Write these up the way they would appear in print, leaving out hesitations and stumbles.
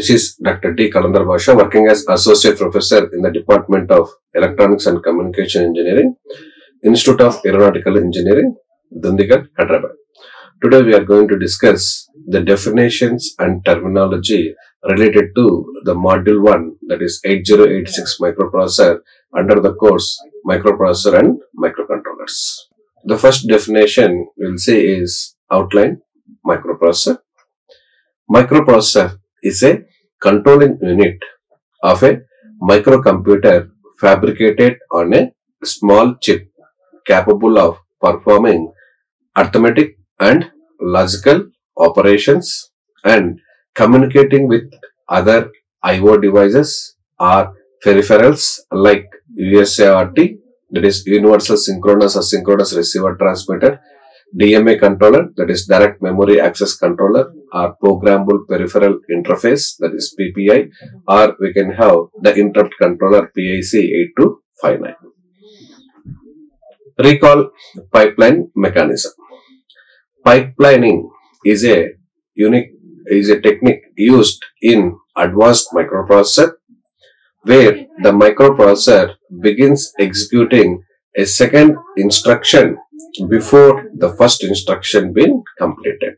This is Dr. D. Khalandar Basha, working as Associate Professor in the Department of Electronics and Communication Engineering, Institute of Aeronautical Engineering, Dundigal, Hyderabad. Today we are going to discuss the definitions and terminology related to the Module 1, that is 8086 microprocessor under the course Microprocessor and Microcontrollers. The first definition we will say is outline microprocessor. Microprocessor is a controlling unit of a microcomputer fabricated on a small chip capable of performing arithmetic and logical operations and communicating with other I/O devices or peripherals like USART, that is Universal Synchronous or Synchronous Receiver Transmitter, DMA controller, that is Direct Memory Access Controller, or Programmable Peripheral Interface, that is PPI, or we can have the Interrupt Controller PIC 8259. Recall pipeline mechanism. Pipelining is a technique used in advanced microprocessor where the microprocessor begins executing a second instruction before the first instruction being completed.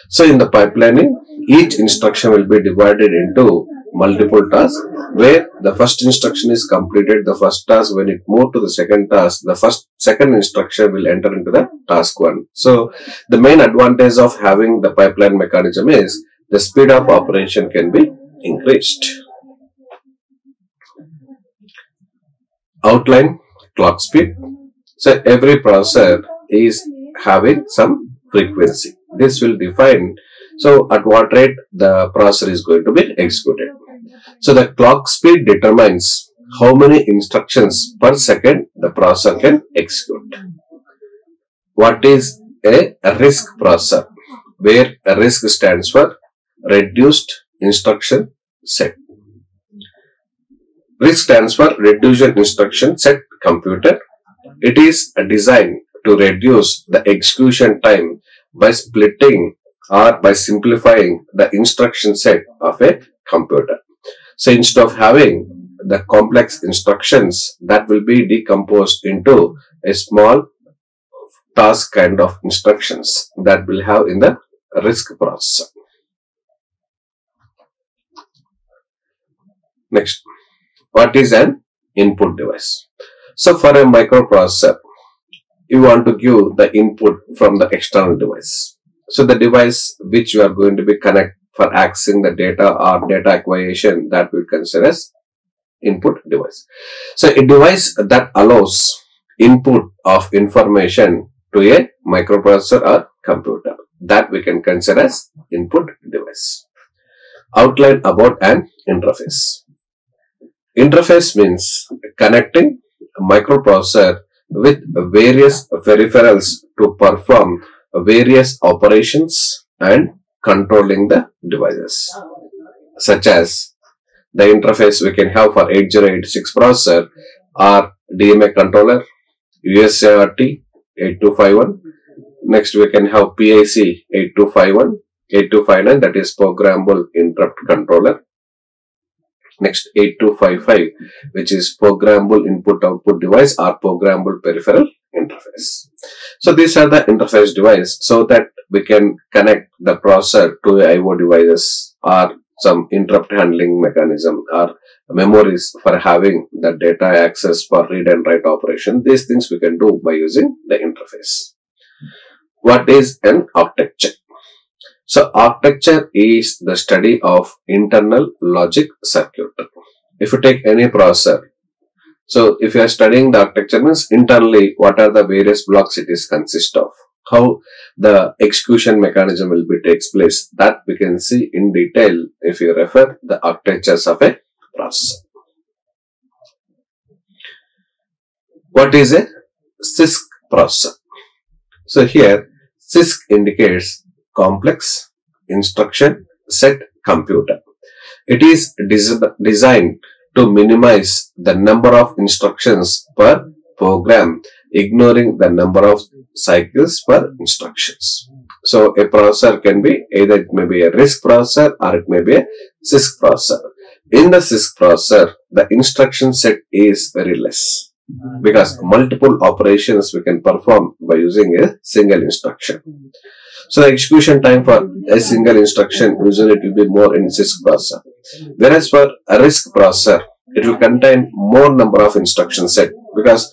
So in the pipelining, each instruction will be divided into multiple tasks where the first instruction is completed. The first task, when it moves to the second task, the second instruction will enter into the task 1. So the main advantage of having the pipeline mechanism is the speed of operation can be increased. Outline clock speed. So every processor is having some frequency. This will define at what rate the processor is going to be executed. So the clock speed determines how many instructions per second the processor can execute. What is a RISC processor? Where a RISC stands for Reduced Instruction Set. RISC stands for Reduced Instruction Set Computer. It is designed to reduce the execution time by splitting or by simplifying the instruction set of a computer. So instead of having the complex instructions, that will be decomposed into a small task kind of instructions that will have in the RISC processor. Next, what is an input device? So for a microprocessor, you want to give the input from the external device. So the device which you are going to be connect for accessing the data or data acquisition, that we consider as input device. So a device that allows input of information to a microprocessor or computer, that we can consider as input device. Outline about an interface. Interface means connecting a microprocessor with various peripherals to perform various operations and controlling the devices, such as the interface we can have for 8086 processor or DMA controller, USART 8251. Next we can have PIC 8251, 8259, that is Programmable Interrupt Controller. Next 8255, which is Programmable Input-Output Device or Programmable Peripheral Interface. So these are the interface device so that we can connect the processor to I/O devices or some interrupt handling mechanism or memories for having the data access for read and write operation. These things we can do by using the interface. What is an architecture? So architecture is the study of internal logic circuit. If you take any processor, so if you are studying the architecture, means internally what are the various blocks it is consist of, how the execution mechanism will be takes place, that we can see in detail if you refer the architectures of a processor. What is a CISC processor? So here CISC indicates Complex Instruction Set Computer. It is designed to minimize the number of instructions per program, ignoring the number of cycles per instructions. So a processor can be either it may be a RISC processor or it may be a CISC processor. In the CISC processor, the instruction set is very less because multiple operations we can perform by using a single instruction. So the execution time for a single instruction usually it will be more in CISC processor. Whereas for a RISC processor, it will contain more number of instruction set because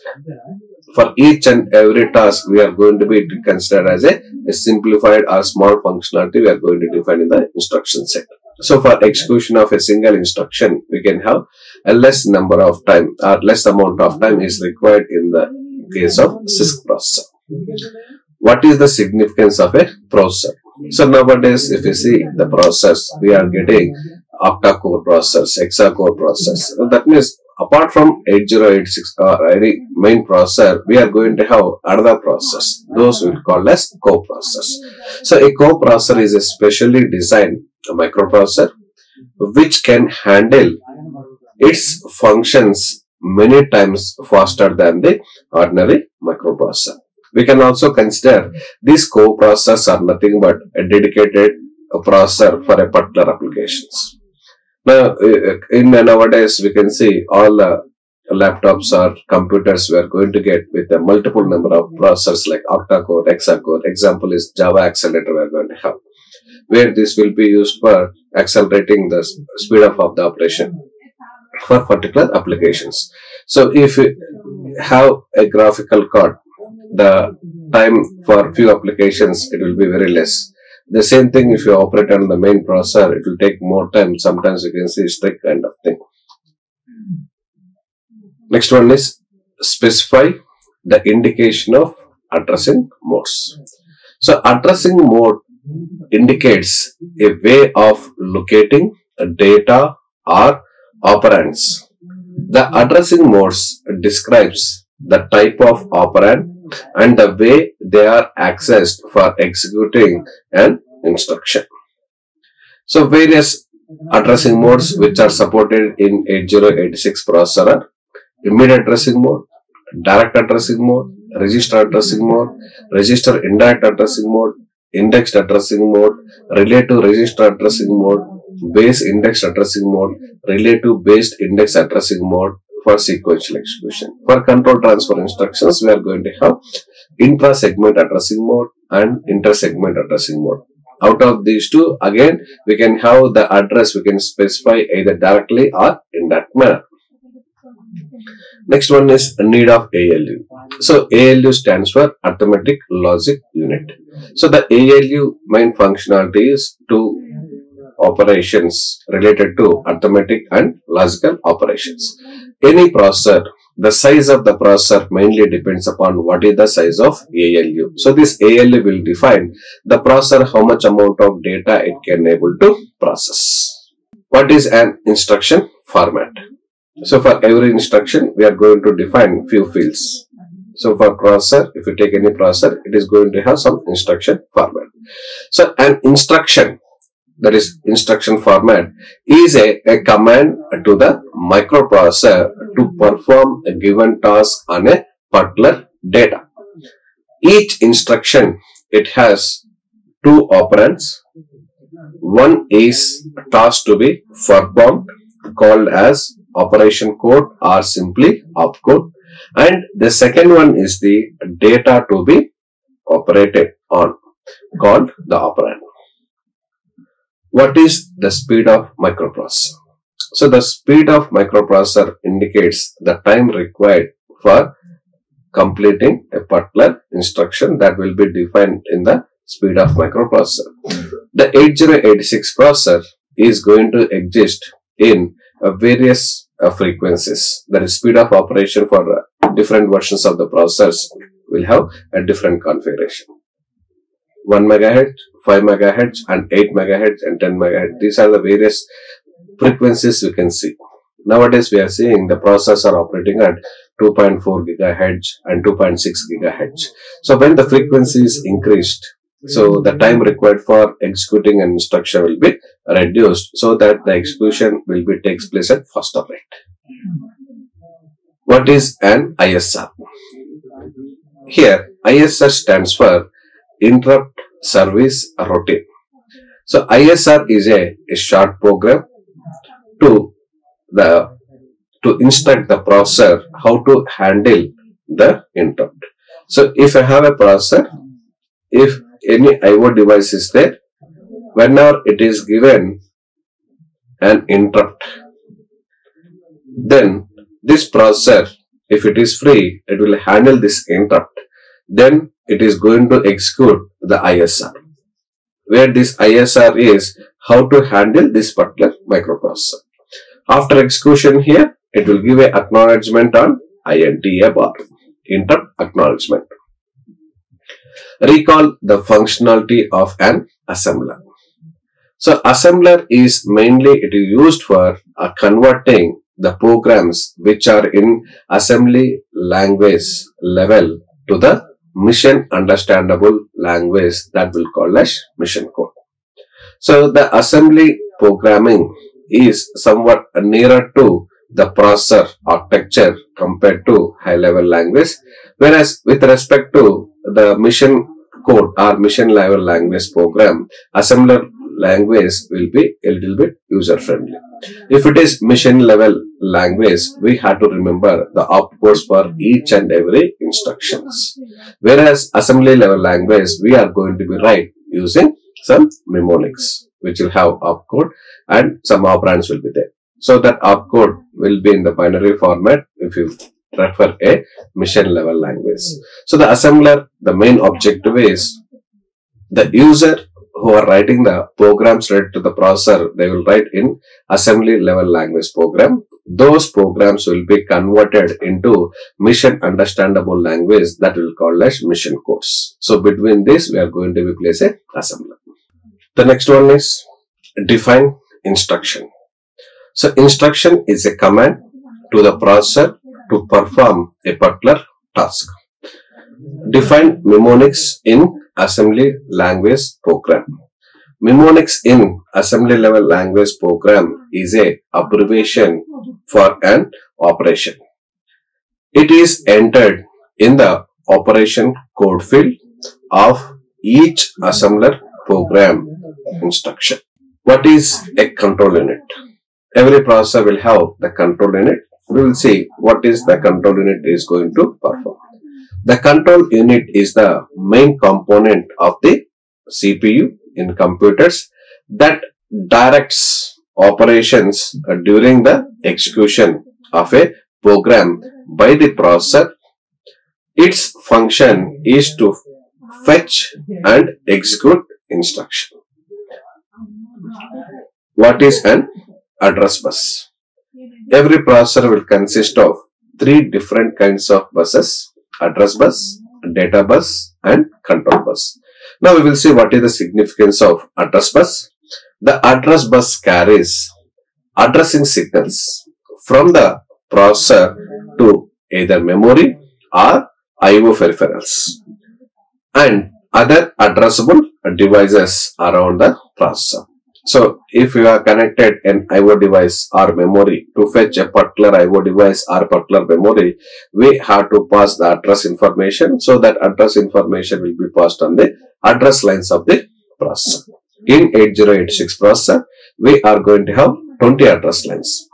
for each and every task we are going to be considered as a simplified or small functionality we are going to define in the instruction set. So for execution of a single instruction, we can have a less number of time or less amount of time is required in the case of CISC processor. What is the significance of a processor? So nowadays, if you see the processors, we are getting octa-core processors, hexa-core processors. That means apart from 8086 or any main processor, we are going to have another process. Those we call as co-processors. So a co-processor is a specially designed microprocessor which can handle its functions many times faster than the ordinary microprocessor. We can also consider these co-processors are nothing but a dedicated processor for a particular applications. Now, in nowadays, we can see all laptops or computers we are going to get with a multiple number of processors like octa-core, hexa-core. Example is Java accelerator we are going to have, where this will be used for accelerating the speed of the operation for particular applications. So, if you have a graphical card, the time for few applications, it will be very less. The same thing if you operate on the main processor, it will take more time. Sometimes you can see strict kind of thing. Next one is specify the indication of addressing modes. So addressing mode indicates a way of locating data or operands. The addressing modes describes the type of operand and the way they are accessed for executing an instruction. So various addressing modes which are supported in 8086 processor are immediate addressing mode, direct addressing mode, register addressing mode, register indirect addressing mode, indexed addressing mode, relay to register addressing mode, base indexed addressing mode, relay to based index addressing mode for sequential execution. For control transfer instructions, we are going to have intra-segment addressing mode and inter-segment addressing mode. Out of these two, again, we can have the address we can specify either directly or indirect manner. Next one is need of ALU. So ALU stands for Arithmetic Logic Unit. So the ALU main functionality is to operations related to arithmetic and logical operations. Any processor, the size of the processor mainly depends upon what is the size of ALU. So this ALU will define the processor how much amount of data it can able to process. What is an instruction format? So for every instruction, we are going to define few fields. So for processor, if you take any processor, it is going to have some instruction format. So an instruction, that is instruction format, is a command to the microprocessor to perform a given task on a particular data. Each instruction, it has two operands. One is task to be performed, called as operation code or simply opcode, and the second one is the data to be operated on, called the operand. What is the speed of microprocessor? So the speed of microprocessor indicates the time required for completing a particular instruction that will be defined in the speed of microprocessor. The 8086 processor is going to exist in various frequencies. That is, speed of operation for different versions of the processors will have a different configuration. 1 MHz, 5 MHz and 8 MHz and 10 MHz. These are the various frequencies you can see. Nowadays, we are seeing the processors are operating at 2.4 GHz and 2.6 GHz. So when the frequency is increased, so the time required for executing an instruction will be reduced so that the execution will be takes place at faster rate. What is an ISR? Here, ISR stands for Interrupt service routine. So ISR is a short program to instruct the processor how to handle the interrupt. So if I have a processor, if any IO device is there, whenever it is given an interrupt, then this processor, if it is free, it will handle this interrupt. Then it is going to execute the ISR, where this ISR is how to handle this particular microprocessor. After execution here, it will give a acknowledgement on INTA bar, interrupt acknowledgement. Recall the functionality of an assembler. So assembler is mainly, it is used for converting the programs which are in assembly language level to the mission understandable language that will call as mission code. So the assembly programming is somewhat nearer to the processor architecture compared to high level language, whereas with respect to the mission code or mission level language program, assembler language will be a little bit user friendly. If it is mission level language, we have to remember the opcodes for each and every instructions, whereas assembly level language we are going to be write using some mnemonics which will have opcode and some operands will be there. So that opcode will be in the binary format if you prefer a mission level language. So the assembler, the main objective is the user who are writing the programs related to the processor, they will write in assembly level language program. Those programs will be converted into mission understandable language that will call as mission codes. So between this, we are going to be place a assembler. The next one is define instruction. So instruction is a command to the processor to perform a particular task. Define mnemonics in assembly language program. Mnemonics in assembly level language program is a abbreviation for an operation. It is entered in the operation code field of each assembler program instruction. What is a control unit? Every processor will have the control unit. We will see what is the control unit is going to perform. The control unit is the main component of the CPU in computers that directs operations during the execution of a program by the processor. Its function is to fetch and execute instruction. What is an address bus? Every processor will consist of three different kinds of buses: address bus, data bus, and control bus. Now we will see what is the significance of address bus. The address bus carries addressing signals from the processor to either memory or IO peripherals and other addressable devices around the processor. So if you are connected an IO device or memory to fetch a particular IO device or particular memory, we have to pass the address information. So that address information will be passed on the address lines of the processor. In 8086 processor, we are going to have 20 address lines.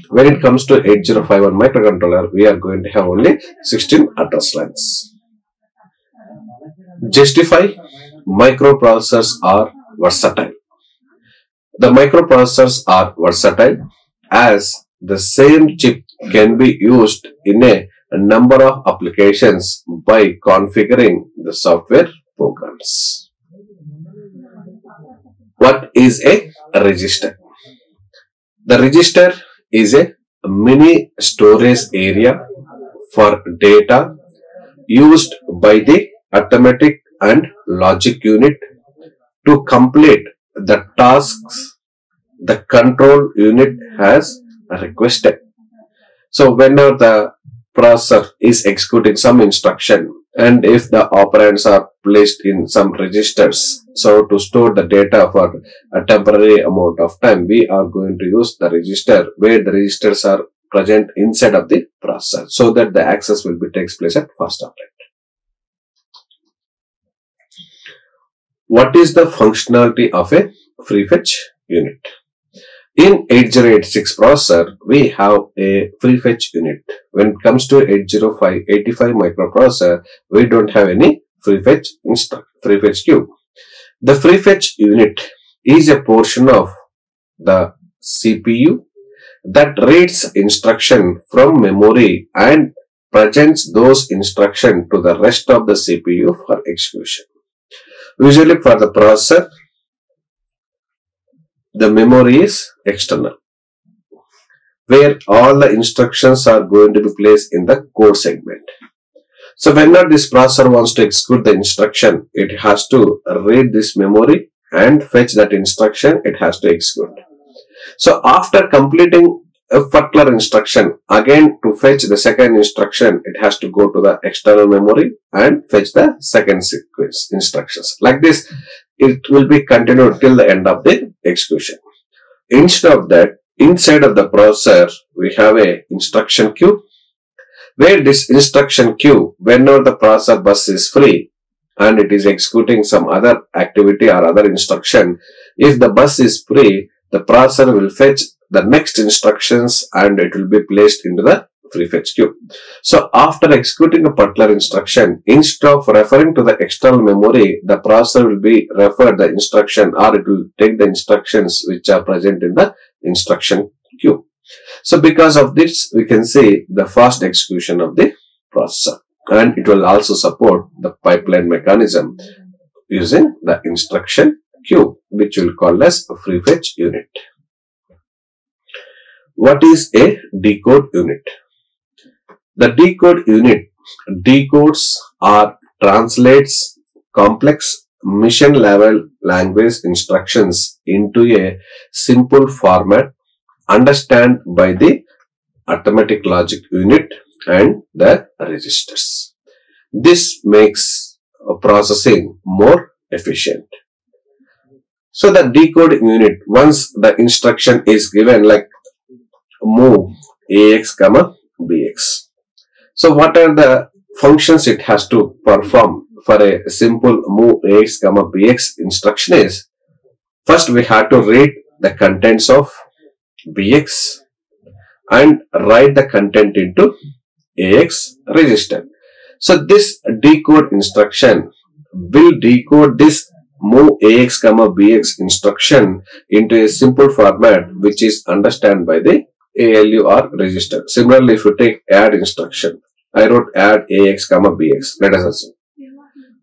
When it comes to 8051 microcontroller, we are going to have only 16 address lines. Justify microprocessors are versatile. The microprocessors are versatile as the same chip can be used in a number of applications by configuring the software programs. What is a register? The register is a mini storage area for data used by the arithmetic and logic unit to complete the tasks the control unit has requested. So whenever the processor is executing some instruction and if the operands are placed in some registers, so to store the data for a temporary amount of time, we are going to use the register where the registers are present inside of the processor so that the access will be takes place at first operand. what is the functionality of a free fetch unit? In 8086 processor, we have a free fetch unit. When it comes to 85 microprocessor, we don't have any free fetch queue. The free fetch unit is a portion of the CPU that reads instruction from memory and presents those instructions to the rest of the CPU for execution. Usually for the processor, the memory is external, where all the instructions are going to be placed in the code segment. So whenever this processor wants to execute the instruction, it has to read this memory and fetch that instruction it has to execute. So after completing a particular instruction, again to fetch the second instruction, it has to go to the external memory and fetch the second sequence instructions. Like this, it will be continued till the end of the execution. Instead of that, inside of the processor, we have a instruction queue, where this instruction queue, whenever the processor bus is free and it is executing some other activity or other instruction, if the bus is free, the processor will fetch the next instructions and it will be placed into the free fetch queue. So after executing a particular instruction, instead of referring to the external memory, the processor will be referred the instruction, or it will take the instructions which are present in the instruction queue. So because of this, we can see the fast execution of the processor, and it will also support the pipeline mechanism using the instruction queue, which will call as a free fetch unit. What is a decode unit? The decode unit decodes or translates complex mission level language instructions into a simple format understood by the arithmetic logic unit and the registers. This makes processing more efficient. So the decode unit, once the instruction is given like move AX, BX. So what are the functions it has to perform for a simple move AX, BX instruction is, first we have to read the contents of BX and write the content into AX register. So this decode instruction will decode this move AX, BX instruction into a simple format which is understood by the ALU or register. Similarly, if you take add instruction, I wrote add AX, BX. Let us assume.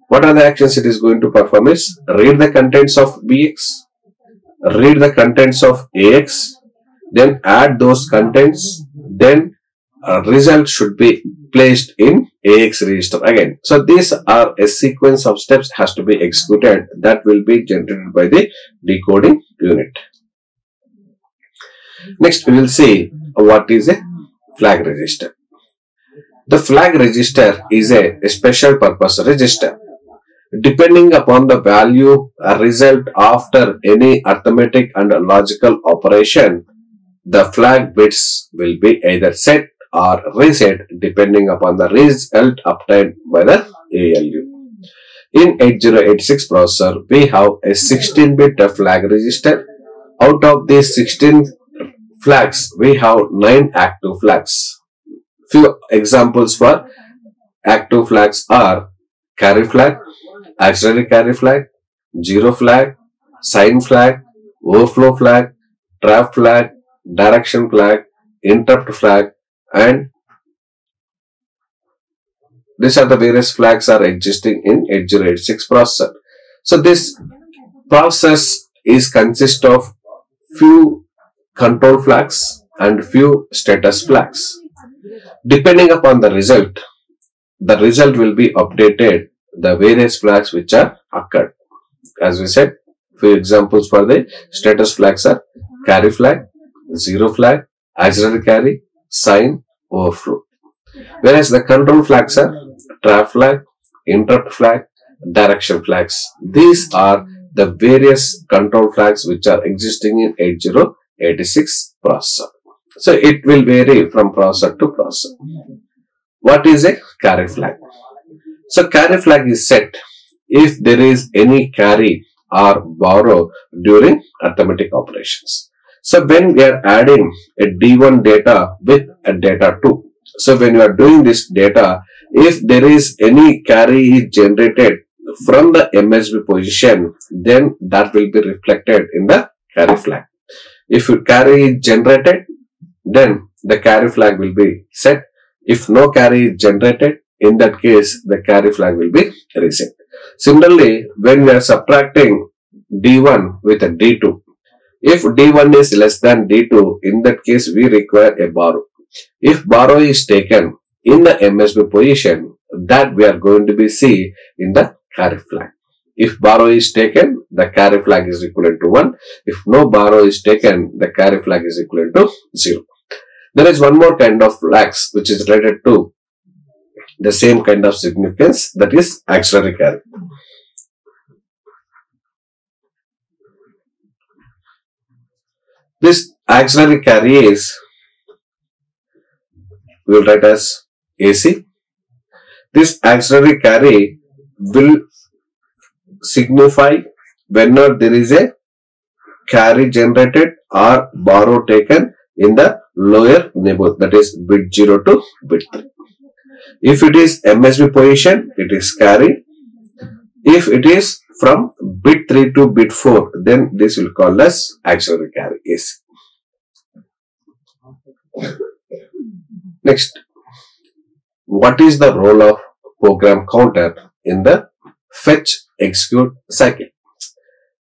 What are the actions it is going to perform is read the contents of BX, read the contents of AX, then add those contents, then a result should be placed in AX register again. So these are a sequence of steps has to be executed that will be generated by the decoding unit. Next, we will see what is a flag register. The flag register is a special purpose register. Depending upon the value result after any arithmetic and logical operation, the flag bits will be either set or reset depending upon the result obtained by the ALU. In 8086 processor, we have a 16-bit flag register. Out of these 16 flags, we have 9 active flags. Few examples for active flags are carry flag, auxiliary carry flag, zero flag, sign flag, overflow flag, trap flag, direction flag, interrupt flag, and these are the various flags are existing in 8086 processor. So this process is consist of few control flags and few status flags. Depending upon the result will be updated the various flags which are occurred. As we said, few examples for the status flags are carry flag, zero flag, auxiliary carry, sign, overflow. Whereas the control flags are trap flag, interrupt flag, direction flags. These are the various control flags which are existing in 8086 processor. So it will vary from processor to processor. What is a carry flag? So carry flag is set if there is any carry or borrow during arithmetic operations. So when we are adding a D1 data with a data 2, so when you are doing this data, if there is any carry generated from the MSB position, then that will be reflected in the carry flag. If you carry is generated, then the carry flag will be set. If no carry is generated, in that case, the carry flag will be reset. Similarly, when we are subtracting D1 with a D2, if D1 is less than D2, in that case, we require a borrow. If borrow is taken in the MSB position, that we are going to be see in the carry flag. If borrow is taken, the carry flag is equivalent to 1. If no borrow is taken, the carry flag is equivalent to 0. There is one more kind of flags which is related to the same kind of significance, that is auxiliary carry. This auxiliary carry is, we will write as AC. This auxiliary carry will signify whenever there is a carry generated or borrow taken in the lower neighborhood, that is bit 0 to bit 3. If it is MSB position, it is carry. If it is from bit 3 to bit 4, then this will call as auxiliary carry AC. Next, what is the role of program counter in the fetch execute cycle?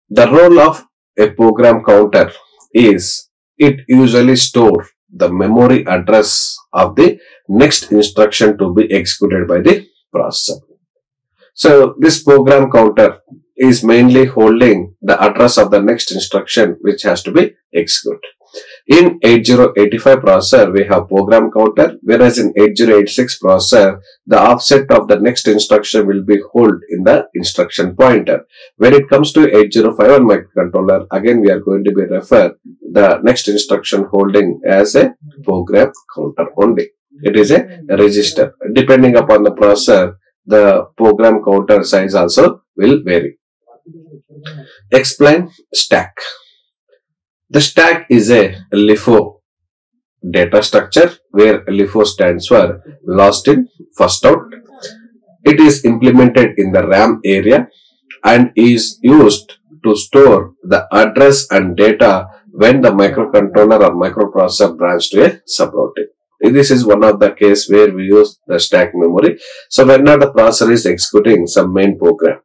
The role of a program counter is it usually stores the memory address of the next instruction to be executed by the processor. So this program counter is mainly holding the address of the next instruction which has to be executed. In 8085 processor, we have program counter, whereas in 8086 processor, the offset of the next instruction will be held in the instruction pointer. When it comes to 8051 microcontroller, again we are going to be refer the next instruction holding as a program counter only. It is a register. Depending upon the processor, the program counter size also will vary. Explain stack. The stack is a LIFO data structure where LIFO stands for last in, first out. It is implemented in the RAM area and is used to store the address and data when the microcontroller or microprocessor branch to a subroutine. This is one of the case where we use the stack memory. So whenever the processor is executing some main program,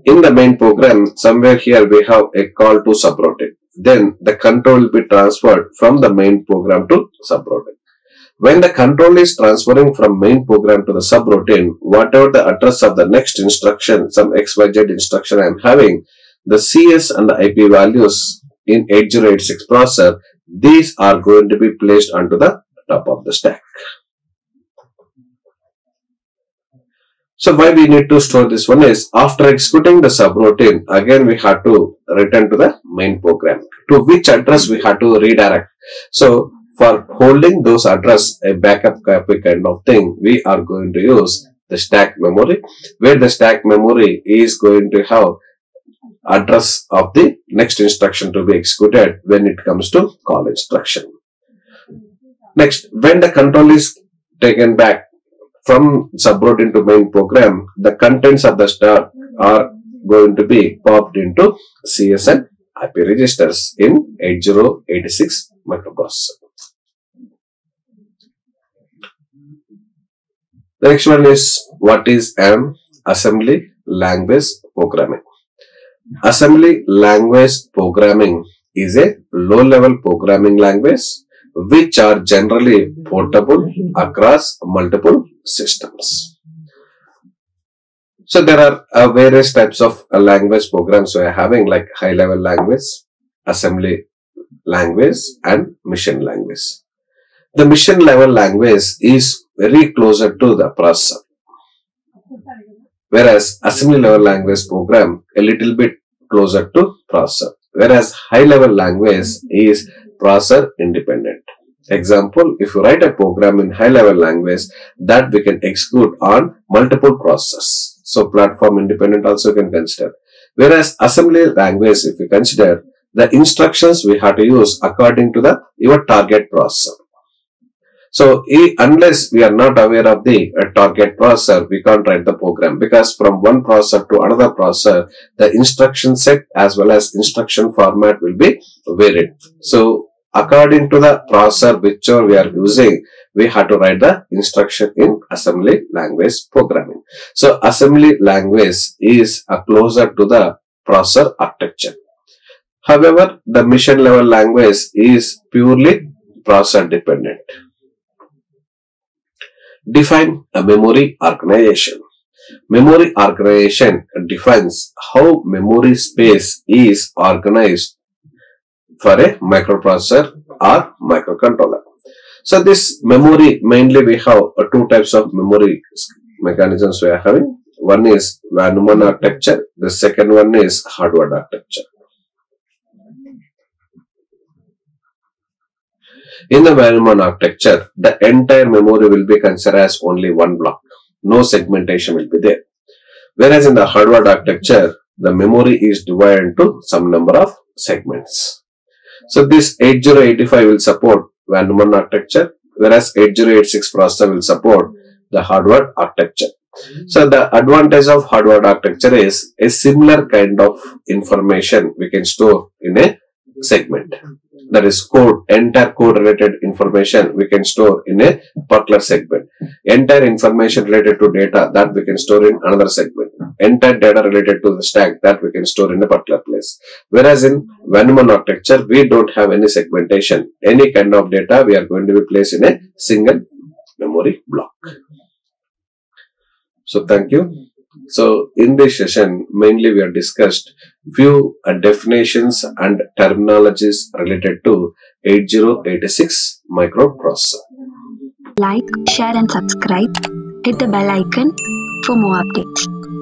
in the main program, somewhere here we have a call to subroutine. Then the control will be transferred from the main program to subroutine. When the control is transferring from main program to the subroutine, whatever the address of the next instruction, some XYZ instruction I am having, the CS and the IP values in 8086 processor, these are going to be placed onto the top of the stack. So why we need to store this one is, after executing the subroutine, again we have to return to the main program, to which address we have to redirect. So for holding those address, a backup copy kind of thing, we are going to use the stack memory, where the stack memory is going to have address of the next instruction to be executed when it comes to call instruction. Next, when the control is taken back from subroutine to main program, the contents of the stack are going to be popped into CS and IP registers in 8086 microprocessor. The next one is, what is an assembly language programming? Assembly language programming is a low-level programming language which are generally portable across multiple systems. So there are various types of language programs we are having, like high-level language, assembly language and mission language. The mission level language is very closer to the processor, whereas assembly level language program a little bit closer to processor, whereas high level language is processor independent. Example, if you write a program in high level language, that we can execute on multiple processors. So platform independent also you can consider. Whereas assembly language, if we consider, the instructions we have to use according to your target processor. So, unless we are not aware of the target processor, we can't write the program, because from one processor to another processor, the instruction set as well as instruction format will be varied. So, according to the processor whichever we are using, we have to write the instruction in assembly language programming. So, assembly language is closer to the processor architecture. However, the mission level language is purely processor dependent. Define a memory organization. Memory organization defines how memory space is organized for a microprocessor or microcontroller. So this memory, mainly we have two types of memory mechanisms we are having. One is van Neumann architecture, the second one is hardware architecture. In the van Neumann architecture, the entire memory will be considered as only one block. No segmentation will be there. Whereas in the hardware architecture, the memory is divided into some number of segments. So this 8085 will support van Neumann architecture, whereas 8086 processor will support the hardware architecture. So the advantage of hardware architecture is a similar kind of information we can store in a segment. That is code, entire code related information we can store in a particular segment. Entire information related to data, that we can store in another segment. Entire data related to the stack, that we can store in a particular place. Whereas in van Neumann architecture, we don't have any segmentation. Any kind of data we are going to be placed in a single memory block. So thank you. So in this session, mainly we have discussed few definitions and terminologies related to 8086 microprocessor. Like, share and subscribe. Hit the bell icon for more updates.